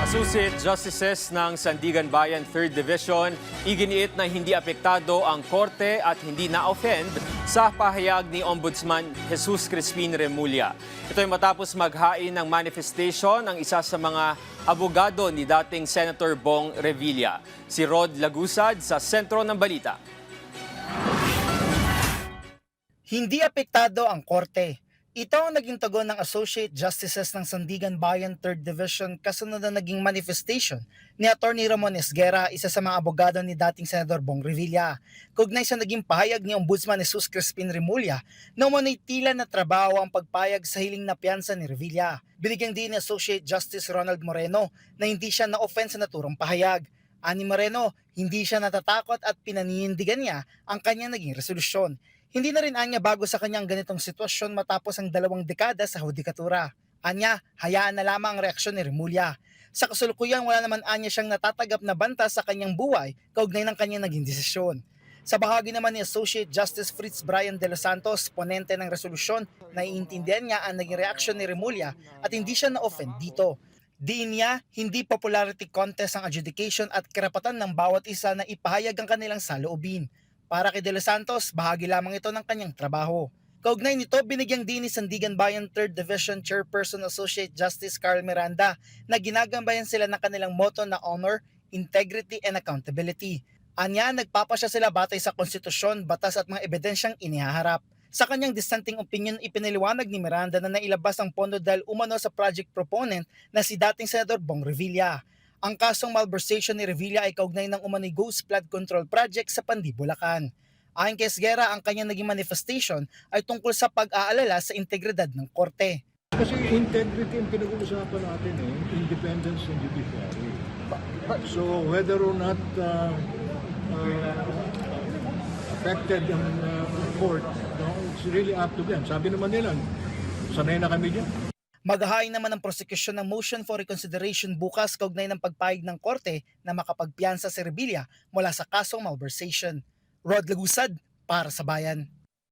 Associate Justices ng Sandigan Bayan 3rd Division, iginiit na hindi apektado ang korte at hindi na-offend sa pahayag ni Ombudsman Jesus Crispin Remulla. Ito ay matapos maghain ng manifestation ang isa sa mga abogado ni dating Senator Bong Revilla. Si Rod Lagusad sa sentro ng balita. Hindi apektado ang korte. Ito ang naging tugon ng Associate Justices ng Sandigan Bayan 3rd Division kasunod na naging manifestation ni Atty. Ramon Esguera, isa sa mga abogado ni dating Senador Bong Revilla. Kaugnay sa naging pahayag ni Ombudsman Jesus Crispin Remulla na umano'y tila na trabaho ang pagpayag sa hiling na piyansa ni Revilla. Binigyang din ni Associate Justice Ronald Moreno na hindi siya na-offend sa naturang pahayag. Ani Moreno, hindi siya natatakot at pinaninindigan niya ang kanyang naging resolusyon. Hindi na rin anya bago sa kanyang ganitong sitwasyon matapos ang 2 dekada sa hudikatura. Anya, hayaan na lamang ang reaksyon ni Remulla. Sa kasalukuyan, wala naman anya siyang natatagap na banta sa kanyang buhay kaugnay ng kanyang naging desisyon. Sa bahagi naman ni Associate Justice Fritz Brian de los Santos, ponente ng resolusyon, naiintindihan niya ang naging reaksyon ni Remulla at hindi siya na-offend dito. Diin niya, hindi popularity contest ang adjudication at karapatan ng bawat isa na ipahayag ang kanilang saloobin. Para kay De Los Santos, bahagi lamang ito ng kanyang trabaho. Kaugnay nito, binigyang din ni Sandigan Bayan 3rd Division Chairperson Associate Justice Carl Miranda na ginagambayan sila ng kanilang motto na honor, integrity, and accountability. Anya, nagpapasya sila batay sa konstitusyon, batas at mga ebidensyang inihaharap. Sa kanyang dissenting opinion, ipinaliwanag ni Miranda na nailabas ang pondo dahil umano sa project proponent na si dating Senador Bong Revilla. Ang kasong malversation ni Revilla ay kaugnay ng umano'y Ghost Flood Control Project sa Pandi, Bulacan. Ayon kay Esguera, ang kanyang naging manifestation ay tungkol sa pag-aalala sa integridad ng korte. Kasi integrity ang pinag-uusapan natin independence ng judiciary. So whether or not affected ang court, it's really up to them. Sabi naman nila, sanay na kami dyan. Maghahain naman ng prosecution ng motion for reconsideration bukas kaugnay ng pagpayag ng korte na makapagpiyansa si Revilla mula sa kasong malversation. Rod Lagusad para sa Bayan.